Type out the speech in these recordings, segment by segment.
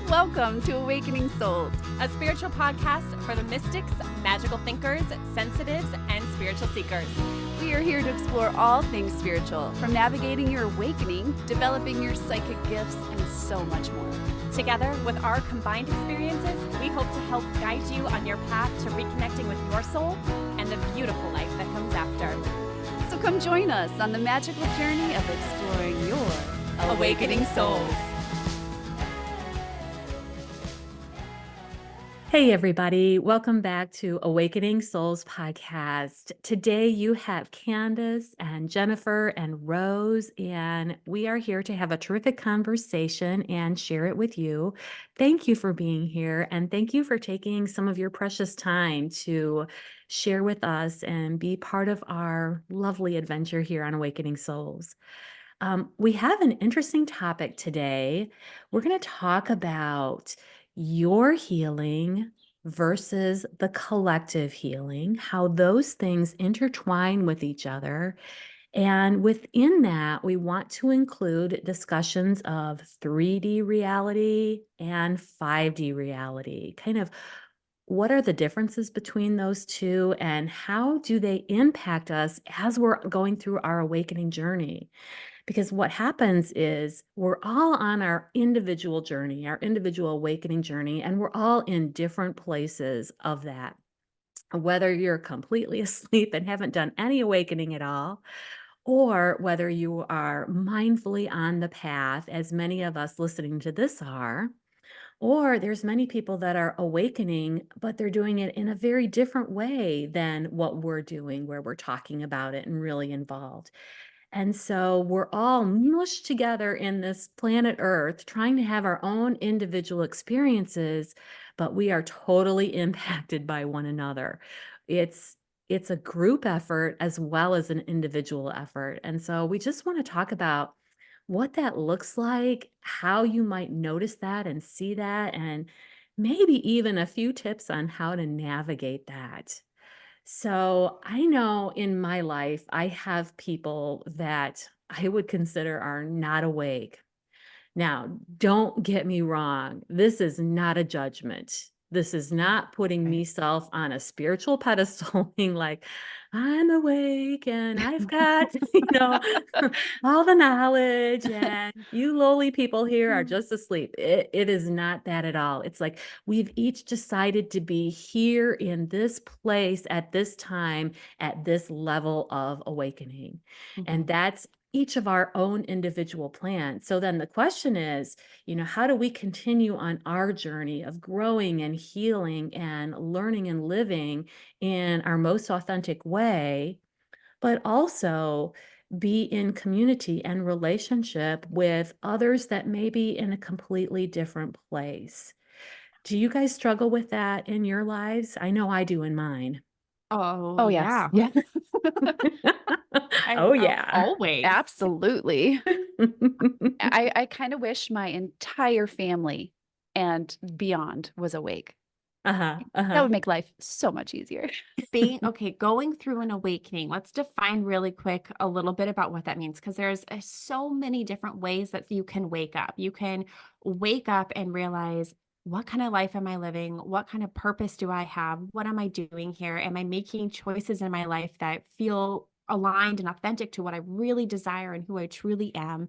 Welcome to Awakening Souls, a spiritual podcast for the mystics, magical thinkers, sensitives, and spiritual seekers. We are here to explore all things spiritual, from navigating your awakening, developing your psychic gifts, and so much more. Together, with our combined experiences, we hope to help guide you on your path to reconnecting with your soul and the beautiful life that comes after. So come join us on the magical journey of exploring your Awakening Souls. Hey, everybody. Welcome back to Awakening Souls podcast. Today you have Candace and Jennifer and Rose, and we are here to have a terrific conversation and share it with you. Thank you for being here, and thank you for taking some of your precious time to share with us and be part of our lovely adventure here on Awakening Souls. We have an interesting topic today. We're going to talk about your healing versus the collective healing, how those things intertwine with each other. And within that, we want to include discussions of 3D reality and 5D reality. Kind of what are the differences between those two, and how do they impact us as we're going through our awakening journey? Because what happens is we're all on our individual journey, our individual awakening journey, and we're all in different places of that. Whether you're completely asleep and haven't done any awakening at all, or whether you are mindfully on the path, as many of us listening to this are, or there's many people that are awakening, but they're doing it in a very different way than what we're doing, where we're talking about it and really involved. And so we're all mushed together in this planet Earth, trying to have our own individual experiences, but we are totally impacted by one another. It's it's a group effort as well as an individual effort. And so we just want to talk about what that looks like, how you might notice that and see that, and maybe even a few tips on how to navigate that. So I know in my life, I have people that I would consider are not awake. Now, don't get me wrong. This is not a judgment. This is not putting Right. myself on a spiritual pedestal, being like, I'm awake and I've got, all the knowledge, and you lowly people here are just asleep. It is not that at all. It's like we've each decided to be here in this place at this time, at this level of awakening. And that's each of our own individual plans. So then the question is, how do we continue on our journey of growing and healing and learning and living in our most authentic way, but also be in community and relationship with others that may be in a completely different place? Do you guys struggle with that in your lives? I know I do in mine. Oh, yes. yeah. Oh, yeah. Always. Absolutely. I kind of wish my entire family and beyond was awake. Uh-huh. That Uh-huh. would make life so much easier. Going through an awakening, let's define really quick a little bit about what that means, because there's so many different ways that you can wake up. You can wake up and realize, what kind of life am I living? What kind of purpose do I have? What am I doing here? Am I making choices in my life that feel aligned and authentic to what I really desire and who I truly am?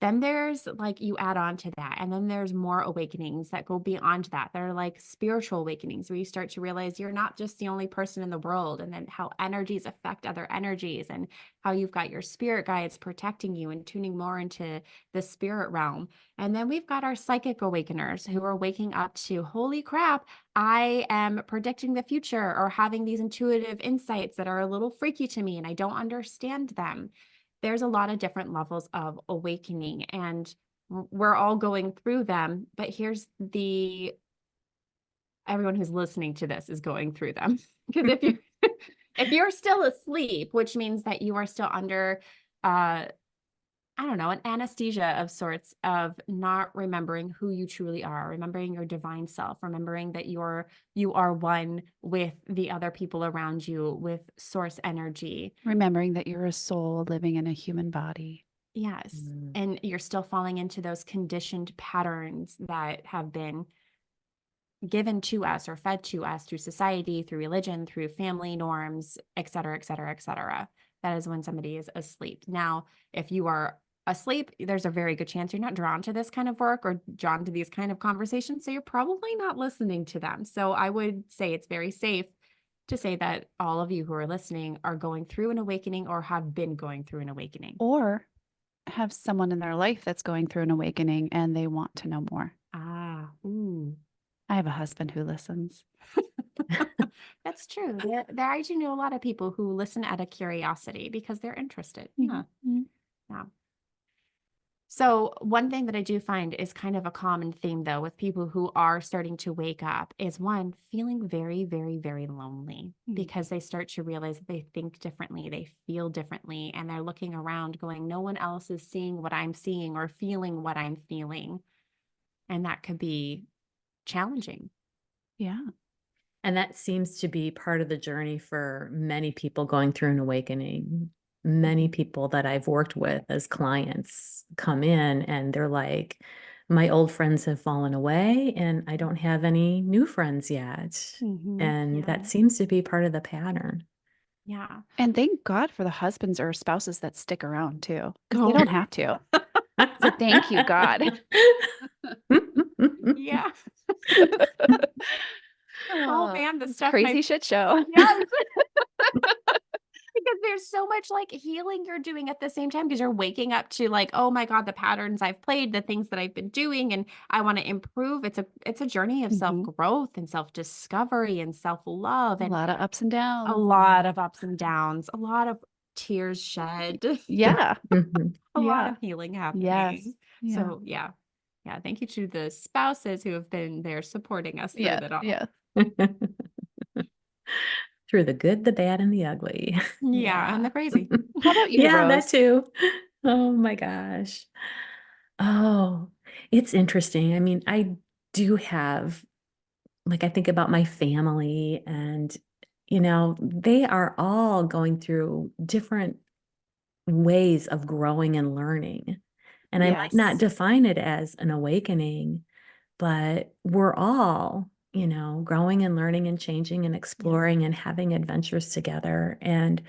Then there's like you add on to that. And then there's more awakenings that go beyond that. They're like spiritual awakenings where you start to realize you're not just the only person in the world, and then how energies affect other energies, and how you've got your spirit guides protecting you and tuning more into the spirit realm. And then we've got our psychic awakeners who are waking up to, holy crap, I am predicting the future or having these intuitive insights that are a little freaky to me and I don't understand them. There's a lot of different levels of awakening, and we're all going through them. But everyone who's listening to this is going through them. Because if you're still asleep, which means that you are still under, I don't know, an anesthesia of sorts of not remembering who you truly are, remembering your divine self, remembering that you are one with the other people around you, with source energy. Remembering that you're a soul living in a human body. Yes. Mm. And you're still falling into those conditioned patterns that have been given to us or fed to us through society, through religion, through family norms, et cetera, et cetera, et cetera. That is when somebody is asleep. Now, if you are asleep, there's a very good chance you're not drawn to this kind of work or drawn to these kind of conversations. So you're probably not listening to them. So I would say it's very safe to say that all of you who are listening are going through an awakening or have been going through an awakening. Or have someone in their life that's going through an awakening and they want to know more. Ah, ooh. I have a husband who listens. That's true. I do know a lot of people who listen out of curiosity because they're interested. Yeah. Mhm. Yeah. So one thing that I do find is kind of a common theme though with people who are starting to wake up is one, feeling very, very, very lonely because they start to realize that they think differently, they feel differently, and they're looking around going, no one else is seeing what I'm seeing or feeling what I'm feeling. And that could be challenging. Yeah. And that seems to be part of the journey for many people going through an awakening. Many people that I've worked with as clients come in and they're like, my old friends have fallen away and I don't have any new friends yet. And Yeah. that seems to be part of the pattern. Yeah. And thank God for the husbands or spouses that stick around too, because Oh. they don't have to. So thank you, God. Yeah. Oh man, the It's stuff crazy shit show. Yes. Because there's so much like healing you're doing at the same time because you're waking up to like, oh my God, the patterns I've played, the things that I've been doing, and I want to improve. It's a journey of Mhm. self-growth and self-discovery and self-love A and lot of ups and a downs. lot of ups and downs, a lot of tears shed, Yeah. Mhm. a lot Yeah. of healing Yes. happening. Yeah. So yeah. Yeah. Thank you to the spouses who have been there supporting us through Yeah. it all. Yeah. Through the good, the bad, and the ugly. Yeah. And the crazy. How about you, Yeah, that Rose? too. Oh my gosh. Oh, it's interesting. I mean, I do have, like, I think about my family and, they are all going through different ways of growing and learning. And I might not Yes. define it as an awakening, but we're all, growing and learning and changing and exploring and having adventures together. And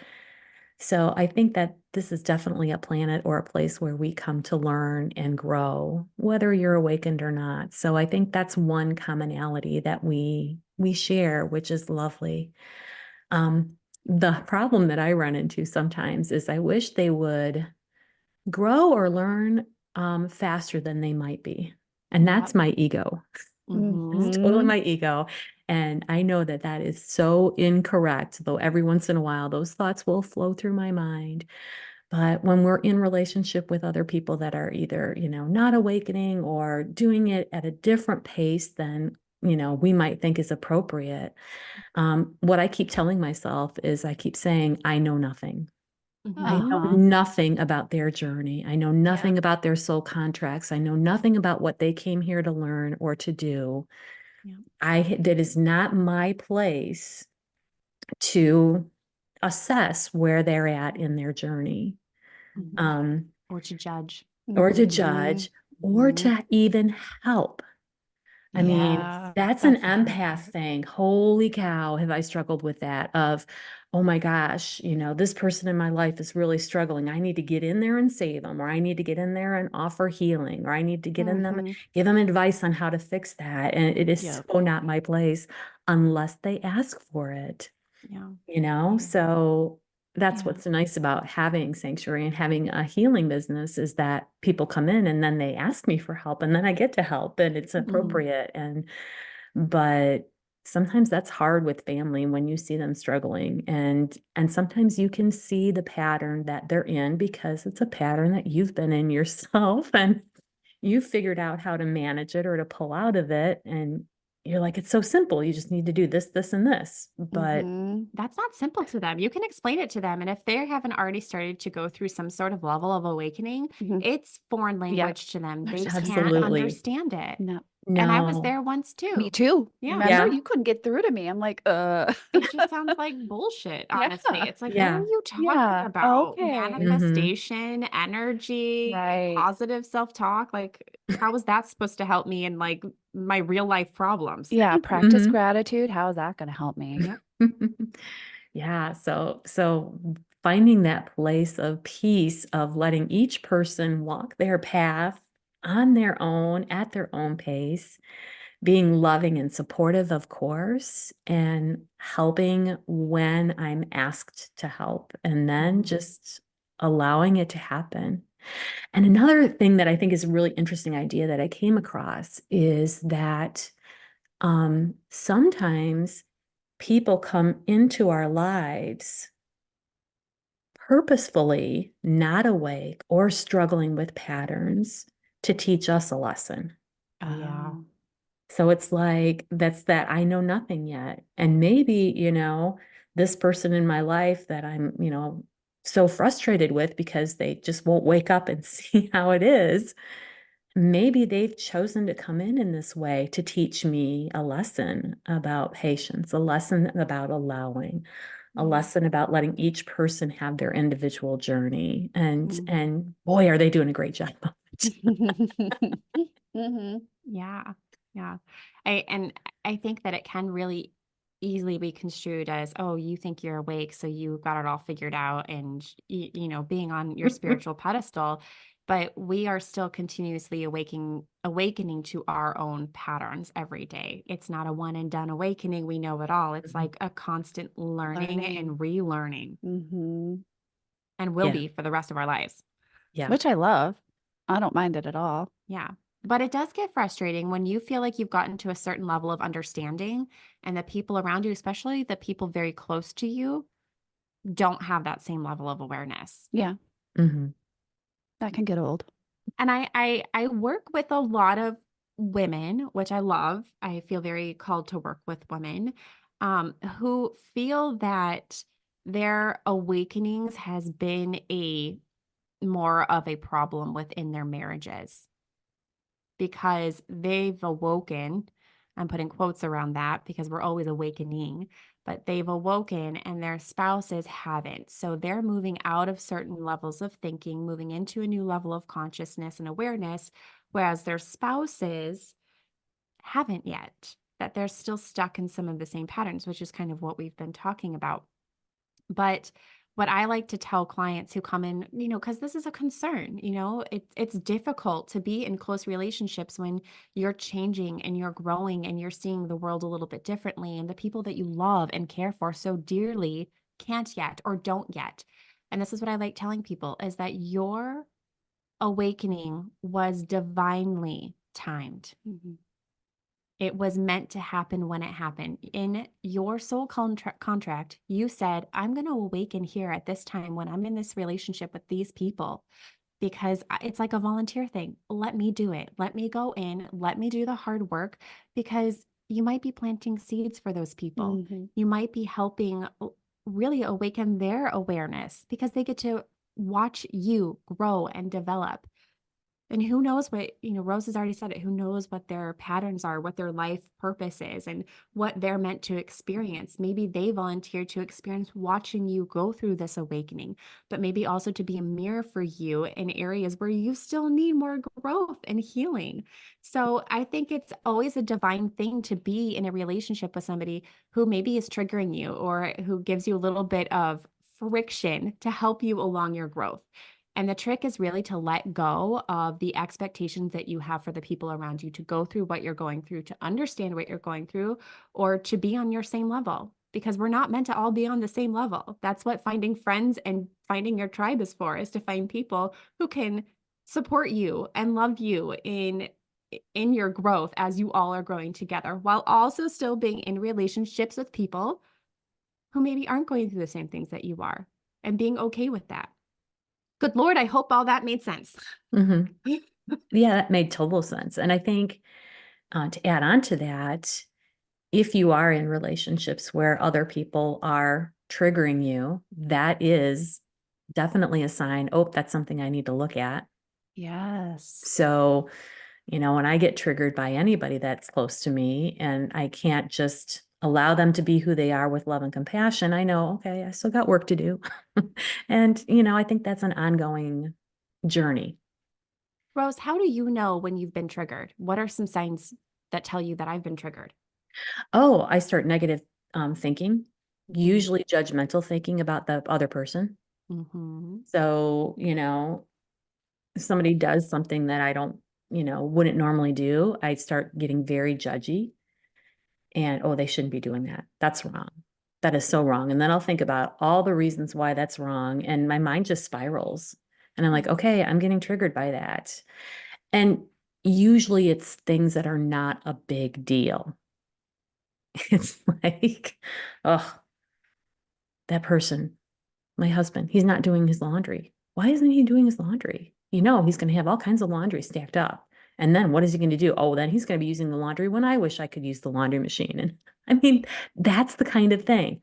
so I think that this is definitely a planet or a place where we come to learn and grow, whether you're awakened or not. So I think that's one commonality that we share, which is lovely. The problem that I run into sometimes is I wish they would grow or learn faster than they might be. And that's my ego. It's totally Mhm. my ego. And I know that that is so incorrect, though every once in a while those thoughts will flow through my mind. But when we're in relationship with other people that are either, not awakening or doing it at a different pace than, we might think is appropriate, what I keep telling myself is I keep saying, I know nothing. I know Uh-huh. nothing about their journey. I know nothing about their soul contracts. I know nothing about what they came here to learn or to do. Yeah. That is not my place to assess where they're at in their journey, um, Or to judge. or to Mhm. judge, or to even help. I mean, Yeah. that's an That's the hard empath part. thing. Holy cow, have I struggled with that of, oh my gosh, this person in my life is really struggling. I need to get in there and save them, or I need to get in there and offer healing, or I need to get in them, give them advice on how to fix that. And it is Yep. so not my place unless they ask for it, Yeah. So that's Yeah. what's nice about having sanctuary and having a healing business is that people come in and then they ask me for help and then I get to help and it's appropriate. But sometimes that's hard with family when you see them struggling and sometimes you can see the pattern that they're in because it's a pattern that you've been in yourself and you figured out how to manage it or to pull out of it and you're like, it's so simple. You just need to do this, this, and this. But That's not simple to them. You can explain it to them. And if they haven't already started to go through some sort of level of awakening, Mhm. it's foreign Yeah. language to them. They There's just can't absolutely. understand it. no. And I was No. there once too. Me too. Yeah. Remember, Yeah. you couldn't get through to me. I'm like, It just sounds like bullshit, honestly. Yeah. It's like, what Yeah. are you talking Yeah. about? Okay. Manifestation, energy, Right. positive self-talk. Like, how is that supposed to help me in like my real life problems? Yeah. Practice Mhm. gratitude. How is that going to help me? Yep. Yeah, so finding that place of peace of letting each person walk their path on their own, at their own pace, being loving and supportive, of course, and helping when I'm asked to help, and then just allowing it to happen. And another thing that I think is a really interesting idea that I came across is that sometimes people come into our lives purposefully not awake or struggling with patterns to teach us a lesson. Yeah. So it's like, that's that I know nothing yet. And maybe, this person in my life that I'm, so frustrated with because they just won't wake up and see how it is. Maybe they've chosen to come in this way to teach me a lesson about patience, a lesson about allowing, a lesson about letting each person have their individual journey. And boy, are they doing a great job of it. Hmm. Yeah. Yeah. I think that it can really easily be construed as, oh, you think you're awake, so you got it all figured out and being on your spiritual pedestal, but we are still continuously awakening to our own patterns every day. It's not a one and done awakening. We know it all. It's like a constant learning and relearning, Hmm. and will Yeah. be for the rest of our lives. Yeah. Which I love. I don't mind it at all. Yeah. But it does get frustrating when you feel like you've gotten to a certain level of understanding and the people around you, especially the people very close to you, don't have that same level of awareness. Yeah. Mhm. That can get old. And I work with a lot of women, which I love. I feel very called to work with women who feel that their awakenings has been a more of a problem within their marriages, because they've awoken. I'm putting quotes around that because we're always awakening, but they've awoken and their spouses haven't. So they're moving out of certain levels of thinking, moving into a new level of consciousness and awareness, whereas their spouses haven't yet, that they're still stuck in some of the same patterns, which is kind of what we've been talking about. But what I like to tell clients who come in, because this is a concern, it's difficult to be in close relationships when you're changing and you're growing and you're seeing the world a little bit differently. And the people that you love and care for so dearly can't yet or don't yet. And this is what I like telling people, is that your awakening was divinely timed. It was meant to happen when it happened. In your soul contract, you said, I'm going to awaken here at this time when I'm in this relationship with these people, because it's like a volunteer thing. Let me do it. Let me go in. Let me do the hard work, because you might be planting seeds for those people. You might be helping really awaken their awareness, because they get to watch you grow and develop. And who knows what, Rose has already said it, who knows what their patterns are, what their life purpose is, and what they're meant to experience. Maybe they volunteered to experience watching you go through this awakening, but maybe also to be a mirror for you in areas where you still need more growth and healing. So I think it's always a divine thing to be in a relationship with somebody who maybe is triggering you or who gives you a little bit of friction to help you along your growth. And the trick is really to let go of the expectations that you have for the people around you, to go through what you're going through, to understand what you're going through, or to be on your same level, because we're not meant to all be on the same level. That's what finding friends and finding your tribe is for, is to find people who can support you and love you in your growth as you all are growing together, while also still being in relationships with people who maybe aren't going through the same things that you are, and being okay with that. Good Lord, I hope all that made sense. Mhm. Yeah, that made total sense. And I think to add on to that, if you are in relationships where other people are triggering you, that is definitely a sign, oh, that's something I need to look at. Yes. So, When I get triggered by anybody that's close to me and I can't just allow them to be who they are with love and compassion, I know, okay, I still got work to do. And, I think that's an ongoing journey. Rose, how do you know when you've been triggered? What are some signs that tell you that I've been triggered? Oh, I start negative thinking, Mhm. usually judgmental thinking about the other person. Mm-hmm. So, if somebody does something that I don't, wouldn't normally do, I start getting very judgy and, oh, they shouldn't be doing that. That's wrong. That is so wrong. And then I'll think about all the reasons why that's wrong. And my mind just spirals. And I'm like, okay, I'm getting triggered by that. And usually it's things that are not a big deal. It's like, oh, that person, my husband, he's not doing his laundry. Why isn't he doing his laundry? He's going to have all kinds of laundry stacked up. And then what is he going to do? Oh, then he's going to be using the laundry when I wish I could use the laundry machine. And I mean, that's the kind of thing.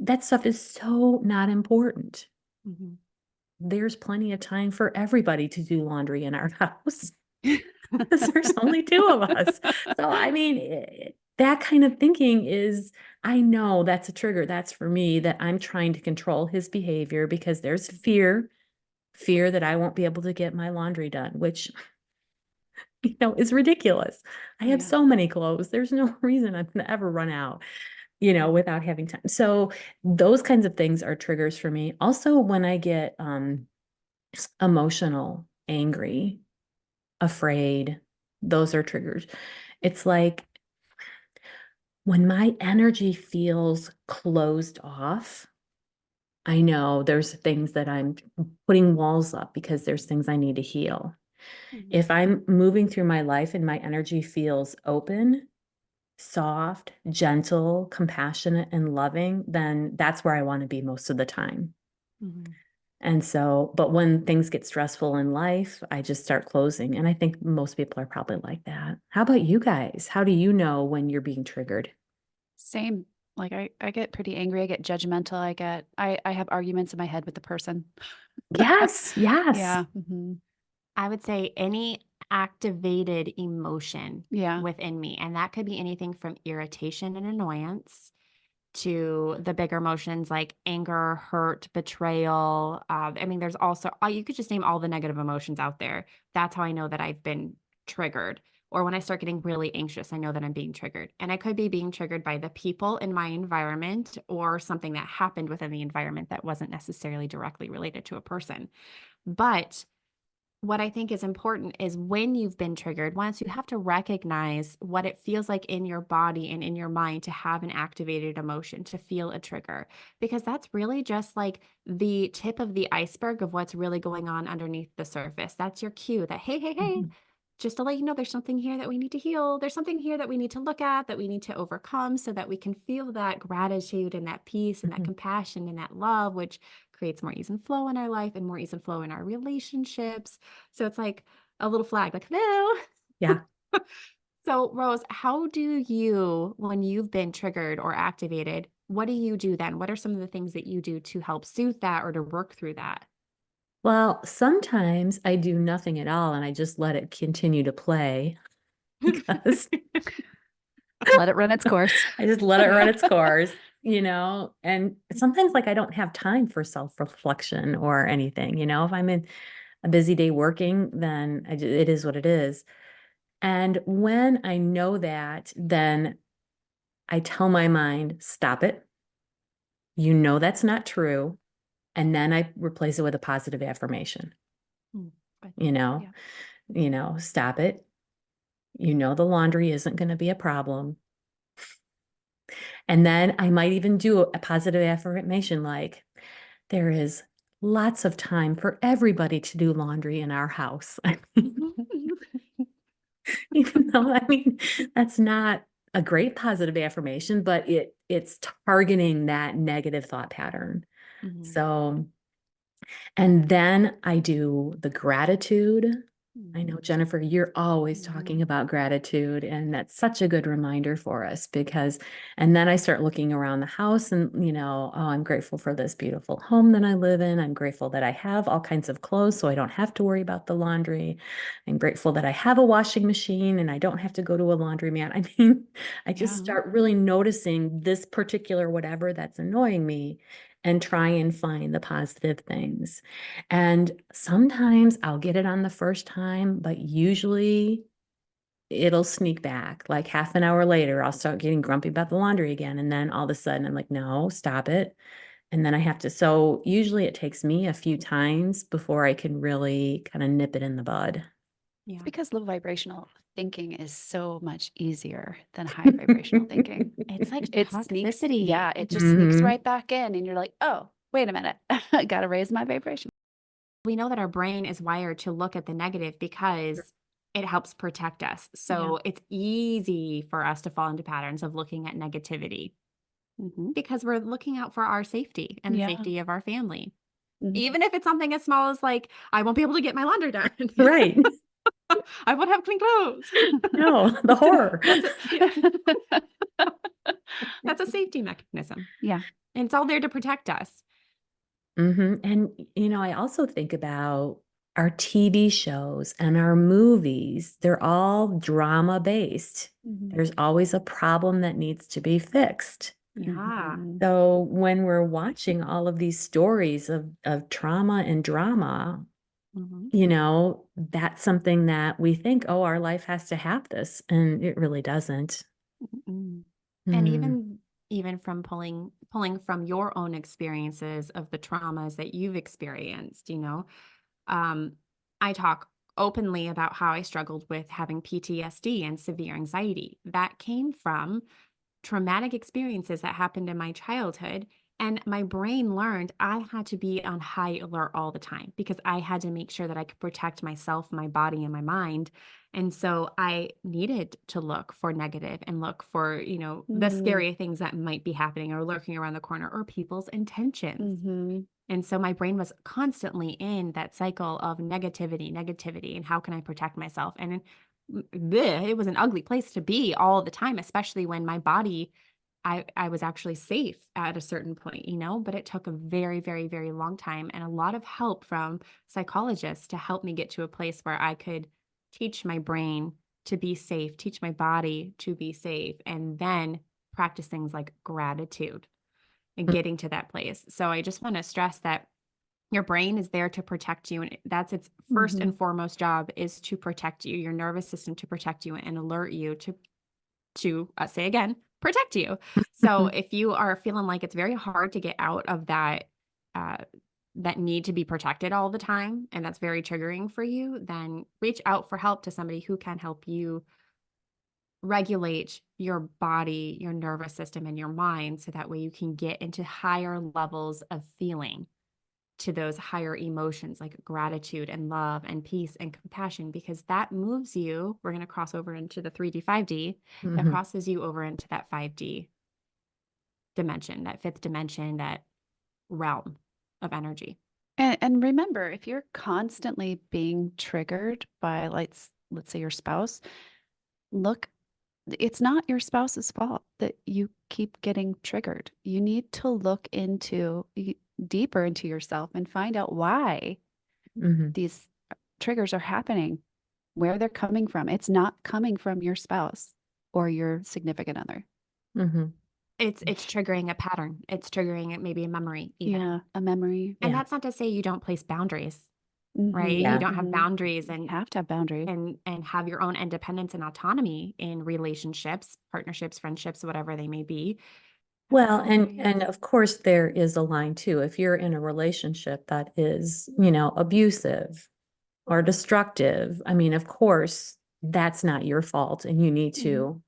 That stuff is so not important. Mm-hmm. There's plenty of time for everybody to do laundry in our house because there's only two of us. So, I mean, that kind of thinking is, I know that's a trigger. That's for me that I'm trying to control his behavior because there's fear that I won't be able to get my laundry done, which, is ridiculous. I have Yeah. so many clothes. There's no reason I'm going to ever run out, without having time. So those kinds of things are triggers for me. Also, when I get emotional, angry, afraid, those are triggers. It's like when my energy feels closed off, I know there's things that I'm putting walls up because there's things I need to heal. Mm-hmm. If I'm moving through my life and my energy feels open, soft, gentle, compassionate, and loving, then that's where I want to be most of the time. Mm-hmm. And so, but when things get stressful in life, I just start closing. And I think most people are probably like that. How about you guys? How do you know when you're being triggered? Same. Like I get pretty angry. I get judgmental. I have arguments in my head with the person. Yes, yes. Yeah. Hmm. I would say any activated emotion Yeah. within me. And that could be anything from irritation and annoyance to the bigger emotions like anger, hurt, betrayal. I mean, there's also, you could just name all the negative emotions out there. That's how I know that I've been triggered. Or when I start getting really anxious, I know that I'm being triggered. And I could be being triggered by the people in my environment or something that happened within the environment that wasn't necessarily directly related to a person. But what I think is important is when you've been triggered, once you have to recognize what it feels like in your body and in your mind to have an activated emotion, to feel a trigger, because that's really just like the tip of the iceberg of what's really going on underneath the surface. That's your cue that, hey, Mhm, just to let you know, there's something here that we need to heal. There's something here that we need to look at, that we need to overcome so that we can feel that gratitude and that peace and that mhm. compassion and that love, which creates more ease and flow in our life and more ease and flow in our relationships. So it's like a little flag, like, hello. Yeah. So, Rose, how do you, when you've been triggered or activated, what do you do then? What are some of the things that you do to help soothe that or to work through that? Well, sometimes I do nothing at all and I just let it continue to play because Let it run its course. I just let it run its course, and sometimes like I don't have time for self-reflection or anything, if I'm in a busy day working, then it is what it is. And when I know that, then I tell my mind, stop it. That's not true. And then I replace it with a positive affirmation, Mm, good. you know, Yeah. stop it. The laundry isn't going to be a problem. And then I might even do a positive affirmation like, there is lots of time for everybody to do laundry in our house. Even though, I mean, that's not a great positive affirmation, but it's targeting that negative thought pattern. Mhm. So, and then I do the gratitude. I know, Jennifer, you're always talking Mhm. about gratitude, and that's such a good reminder for us because, and then I start looking around the house and, oh, I'm grateful for this beautiful home that I live in. I'm grateful that I have all kinds of clothes so I don't have to worry about the laundry. I'm grateful that I have a washing machine and I don't have to go to a laundromat. I mean, I just Yeah. start really noticing this particular whatever that's annoying me and try and find the positive things. And sometimes I'll get it on the first time, but usually it'll sneak back. Like half an hour later, I'll start getting grumpy about the laundry again. And then all of a sudden I'm like, no, stop it. And then I have to. So usually it takes me a few times before I can really kind of nip it in the bud. Yeah. It's because low vibrational thinking is so much easier than high vibrational thinking. It's like It sneaks, toxicity. yeah, it just sneaks Mhm. right back in, and you're like, oh, wait a minute, I gotta raise my vibration. We know that our brain is wired to look at the negative because it helps protect us. So it's easy for us to fall into patterns of looking at negativity Mm-hmm. because we're looking out for our safety and the Yeah. safety of our family. Mhm. Even if it's something as small as like, I won't be able to get my laundry done. Right. I won't have clean clothes. No, the horror. That's yeah, that's a safety mechanism. Yeah. And it's all there to protect us. And, I also think about our TV shows and our movies. They're all drama based. Mhm. There's always a problem that needs to be fixed. Yeah. Mhm. So when we're watching all of these stories of trauma and drama, Mhm. that's something that we think, oh, our life has to have this. And it really doesn't. Mm-mm. And Mm, even from pulling from your own experiences of the traumas that you've experienced, um, I talk openly about how I struggled with having PTSD and severe anxiety. That came from traumatic experiences that happened in my childhood. And my brain learned I had to be on high alert all the time because I had to make sure that I could protect myself, my body, and my mind. And so I needed to look for negative and look for, the Mm. scary things that might be happening or lurking around the corner or people's intentions. Mhm. And so my brain was constantly in that cycle of negativity, negativity, and how can I protect myself? And it was an ugly place to be all the time, especially when my body, I was actually safe at a certain point, but it took a very, very, very long time and a lot of help from psychologists to help me get to a place where I could teach my brain to be safe, teach my body to be safe, and then practice things like gratitude and mm, getting to that place. So I just want to stress that your brain is there to protect you, and that's its first Mhm. and foremost job is to protect you, your nervous system to protect you and alert you to say again, protect you. So if you are feeling like it's very hard to get out of uh, that need to be protected all the time, and that's very triggering for you, then reach out for help to somebody who can help you regulate your body, your nervous system, and your mind so that way you can get into higher levels of feeling to those higher emotions like gratitude and love and peace and compassion, because that moves you. We're going to cross over into the 3D, 5D, that mhm, crosses you over into that 5D dimension, that fifth dimension, that realm of energy. And remember, if you're constantly being triggered by, let's say, your spouse, look, it's not your spouse's fault that you keep getting triggered. You need to look deeper into yourself and find out why mhm, these triggers are happening, where they're coming from. It's not coming from your spouse or your significant other. mhm. It's triggering a pattern. It's triggering it, maybe a memory even. Yeah, a memory. And Yeah. that's not to say you don't place boundaries, right? Mhm. You Yeah. don't have Mhm. boundaries You and have to have boundaries. have your own independence and autonomy in relationships, partnerships, friendships, whatever they may be. Have Well, and boundaries. and of course there is a line too. If you're in a relationship that is, abusive or destructive, I mean, of course, that's not your fault and you need Mhm.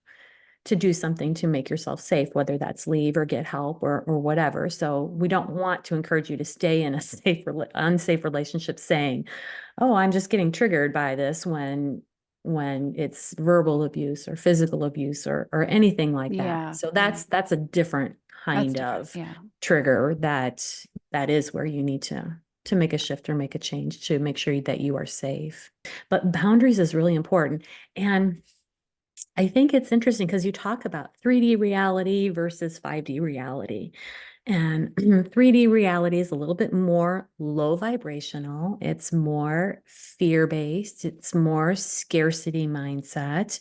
to do something to make yourself safe, whether that's leave or get help or whatever. So we don't want to encourage you to stay in a unsafe relationship saying, "Oh, I'm just getting triggered by this," when it's verbal abuse or physical abuse or anything like that. Yeah, So yeah. that's a different That's kind different. of Yeah. trigger that is where you need to to make a shift or make a change to make sure that you are safe. But boundaries is really important. And I think it's interesting because you talk about 3D reality versus 5D reality. And 3D reality is a little bit more low vibrational. It's more fear-based. It's more scarcity mindset.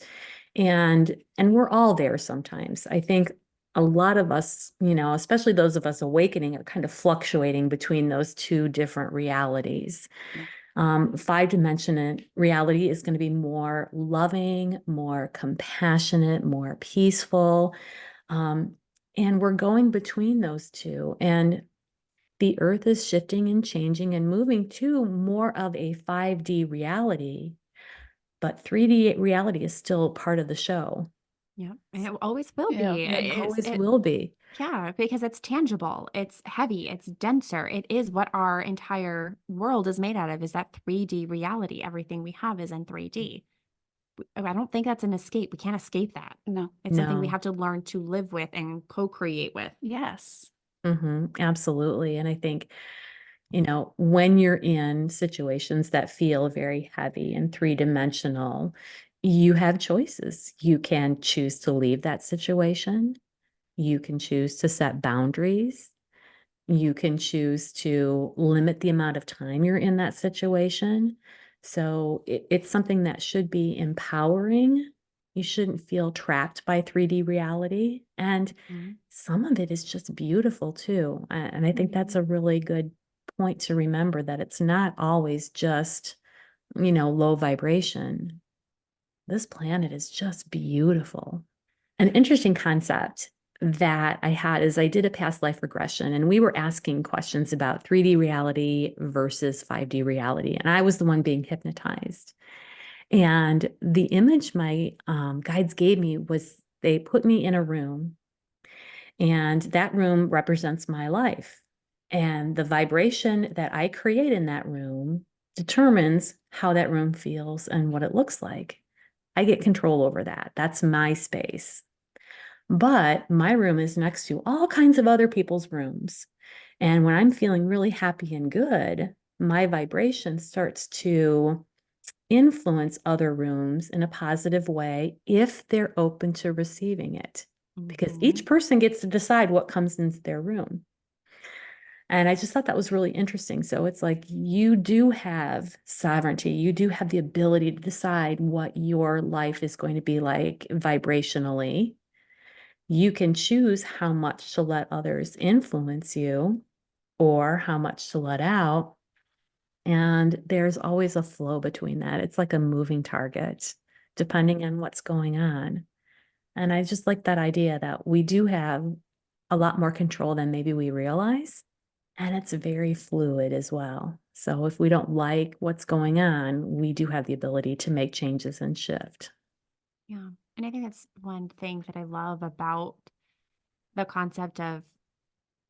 And we're all there sometimes. I think a lot of us, especially those of us awakening, are kind of fluctuating between those two different realities. Yeah. 5-dimensional reality is going to be more loving, more compassionate, more peaceful. And we're going between those two. And the earth is shifting and changing and moving to more of a 5D reality. But 3D reality is still part of the show. Yeah, and it always will Yeah. be. It always will be. Yeah, because it's tangible, it's heavy, it's denser. It is what our entire world is made out of, is that 3D reality. Everything we have is in 3D. I don't think that's an escape. We can't escape that. No. It's something we No. have to learn to live with and co-create with. Yes. Absolutely. And I think, when you're in situations that feel very heavy and 3-dimensional, you have choices. You can choose to leave that situation. You can choose to set boundaries. You can choose to limit the amount of time you're in that situation. So it's something that should be empowering. You shouldn't feel trapped by 3D reality. And some of it is just beautiful too. And I think that's a really good point to remember, that it's not always just, low vibration. This planet is just beautiful. An interesting concept that I had is I did a past life regression, and we were asking questions about 3D reality versus 5D reality. And I was the one being hypnotized. And the image my guides gave me was, they put me in a room, and that room represents my life. And the vibration that I create in that room determines how that room feels and what it looks like. I get control over that. That's my space. But my room is next to all kinds of other people's rooms. And when I'm feeling really happy and good, my vibration starts to influence other rooms in a positive way if they're open to receiving it. Because each person gets to decide what comes into their room. And I just thought that was really interesting. So it's like, you do have sovereignty. You do have the ability to decide what your life is going to be like vibrationally. You can choose how much to let others influence you or how much to let out. And there's always a flow between that. It's like a moving target, depending on what's going on. And I just like that idea that we do have a lot more control than maybe we realize. And it's very fluid as well. So if we don't like what's going on, we do have the ability to make changes and shift. Yeah. And I think that's one thing that I love about the concept of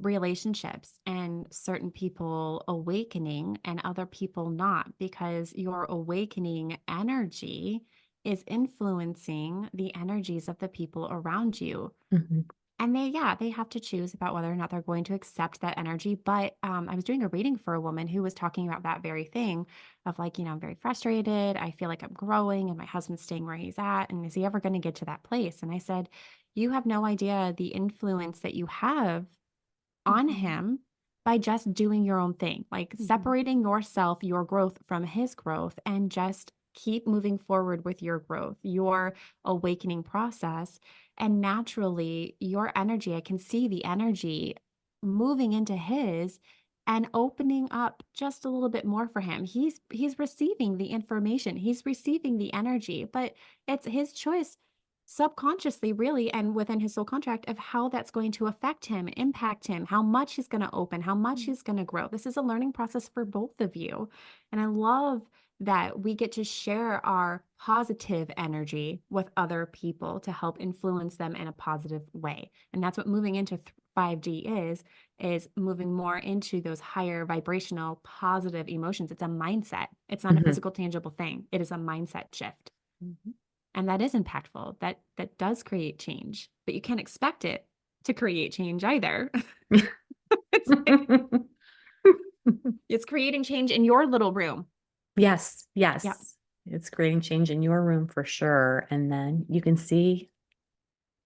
relationships and certain people awakening and other people not, because your awakening energy is influencing the energies of the people around you. Mhm. And they have to choose about whether or not they're going to accept that energy. But I was doing a reading for a woman who was talking about that very thing of like, I'm very frustrated. I feel like I'm growing and my husband's staying where he's at. And is he ever going to get to that place? And I said, you have no idea the influence that you have on him by just doing your own thing, like separating yourself, your growth from his growth, and just keep moving forward with your growth, your awakening process. And naturally, your energy, I can see the energy moving into his and opening up just a little bit more for him. He's receiving the information, he's receiving the energy, but it's his choice subconsciously, really, and within his soul contract of how that's going to affect him, impact him, how much he's going to open, how much he's going to grow. This is a learning process for both of you. And I love that we get to share our positive energy with other people to help influence them in a positive way. And that's what moving into 5D is moving more into those higher vibrational positive emotions. It's a mindset. It's not a physical, tangible thing. It is a mindset shift. And that is impactful. That does create change, but you can't expect it to create change either. It's like, It's creating change in your little room. Yes, Yep. yes. It's creating change in your room for sure. And then you can see,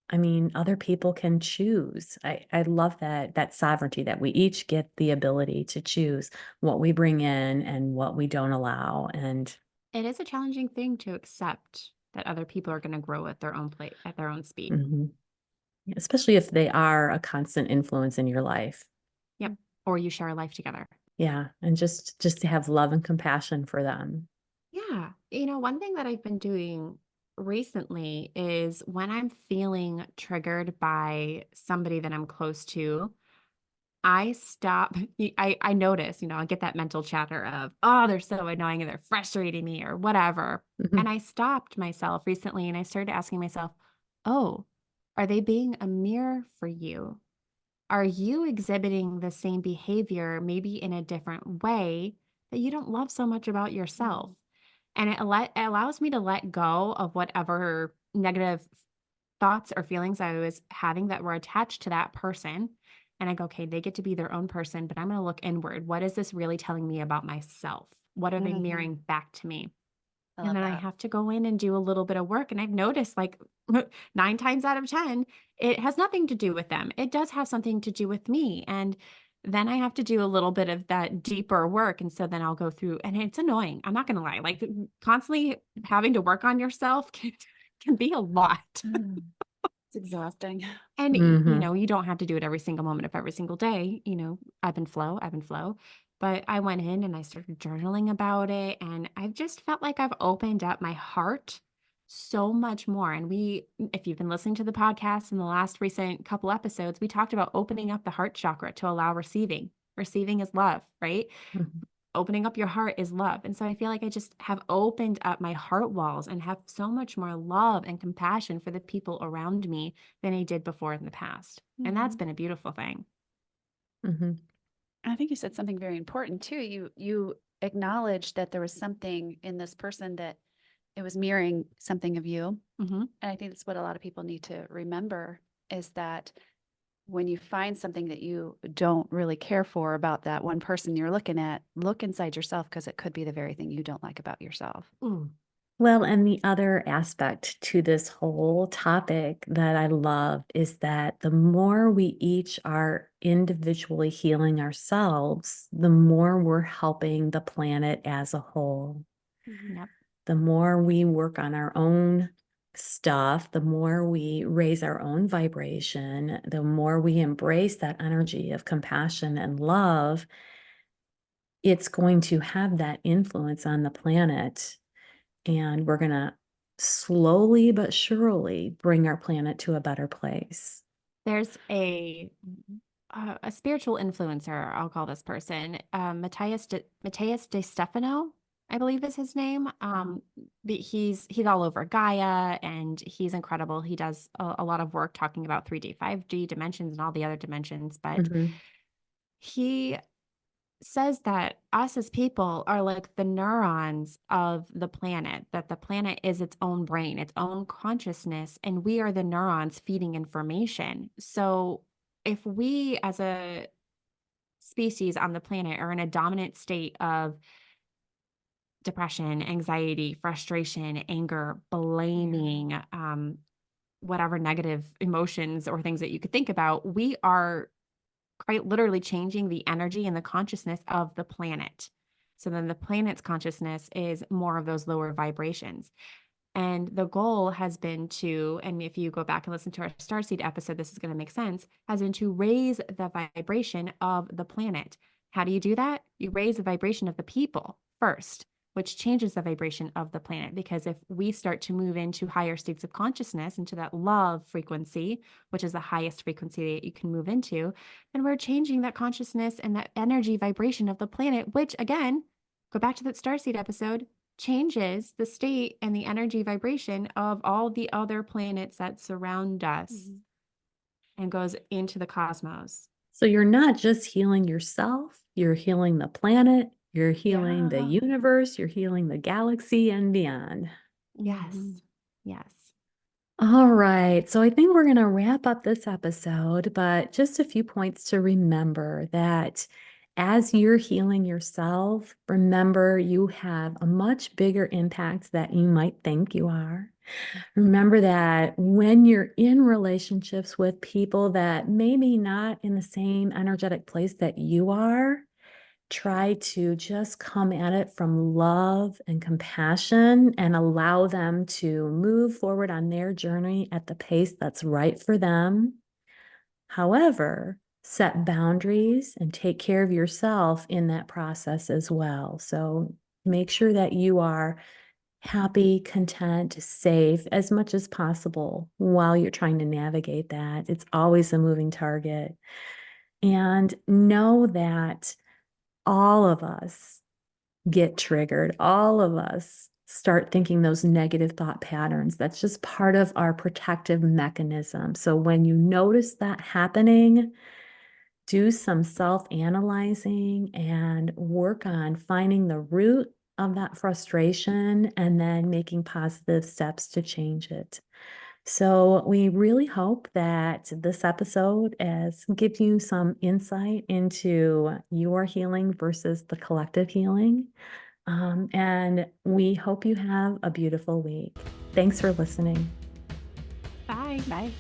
I mean, other people can choose. I love that sovereignty that we each get the ability to choose what we bring in and what we don't allow. And It is a challenging thing to accept that other people are going to grow at their own plate, at their own speed. mhm. Especially if they are a constant influence in your life. Yep. Or you share a life together. Yeah. And just to have love and compassion for them. Yeah. One thing that I've been doing recently is when I'm feeling triggered by somebody that I'm close to, I stop. I notice, I get that mental chatter of, oh, they're so annoying and they're frustrating me or whatever. Mhm. And I stopped myself recently and I started asking myself, oh, are they being a mirror for you? Are you exhibiting the same behavior, maybe in a different way that you don't love so much about yourself? And it allows me to let go of whatever negative thoughts or feelings I was having that were attached to that person. And I go, okay, they get to be their own person, but I'm going to look inward. What is this really telling me about myself? What are they Mhm. mirroring back to me? I And love then I that. have to go in and do a little bit of work. And I've noticed like 9 times out of 10, it has nothing to do with them. It does have something to do with me. And then I have to do a little bit of that deeper work. And so then I'll go through, and it's annoying. I'm not going to lie. Like constantly having to work on yourself can be a lot. Mm. It's exhausting. And, Mhm. you don't have to do it every single moment of every single day, ebb and flow. But I went in and I started journaling about it. And I've just felt like I've opened up my heart so much more. And if you've been listening to the podcast in the last recent couple episodes, we talked about opening up the heart chakra to allow receiving. Receiving is love, right? Mhm. Opening up your heart is love. And so I feel like I just have opened up my heart walls and have so much more love and compassion for the people around me than I did before in the past. And that's Mhm. been a beautiful thing. Mhm. I think you said something very important too. You acknowledged that there was something in this person that it was mirroring something of you. Hmm. And I think that's what a lot of people need to remember is that when you find something that you don't really care for about that one person you're looking at, look inside yourself because it could be the very thing you don't like about yourself. Ooh. Well, and the other aspect to this whole topic that I love is that the more we each are individually healing ourselves, the more we're helping the planet as a whole. Yep. The more we work on our own stuff, the more we raise our own vibration, the more we embrace that energy of compassion and love, it's going to have that influence on the planet. And we're going to slowly but surely bring our planet to a better place. There's a spiritual influencer, I'll call this person, Matias de Stefano, I believe is his name. He's all over Gaia and he's incredible. He does a lot of work talking about 3D, 5D dimensions and all the other dimensions. But Mhm. he says that us as people are like the neurons of the planet, that the planet is its own brain, its own consciousness, and we are the neurons feeding information. So if we as a species on the planet are in a dominant state of depression, anxiety, frustration, anger, blaming, whatever negative emotions or things that you could think about, we are quite literally changing the energy and the consciousness of the planet. So then the planet's consciousness is more of those lower vibrations. And the goal has been to, and if you go back and listen to our Starseed episode, this is going to make sense, has been to raise the vibration of the planet. How do you do that? You raise the vibration of the people first, which changes the vibration of the planet. Because if we start to move into higher states of consciousness, into that love frequency, which is the highest frequency that you can move into, then we're changing that consciousness and that energy vibration of the planet, which again, go back to that Starseed episode, changes the state and the energy vibration of all the other planets that surround us and goes into the cosmos. So you're not just healing yourself, you're healing the planet, you're healing the Yeah. universe, you're healing the galaxy and beyond. Yes. Mhm. Yes. All right. So I think we're going to wrap up this episode, but just a few points to remember that as you're healing yourself, remember you have a much bigger impact that you might think you are. Remember that when you're in relationships with people that maybe not in the same energetic place that you are, try to just come at it from love and compassion and allow them to move forward on their journey at the pace that's right for them. However, set boundaries and take care of yourself in that process as well. So make sure that you are happy, content, safe as much as possible while you're trying to navigate that. It's always a moving target. And know that all of us get triggered. All of us start thinking those negative thought patterns. That's just part of our protective mechanism. So when you notice that happening, do some self-analyzing and work on finding the root of that frustration and then making positive steps to change it. So we really hope that this episode has given you some insight into your healing versus the collective healing. And we hope you have a beautiful week. Thanks for listening. Bye. Bye.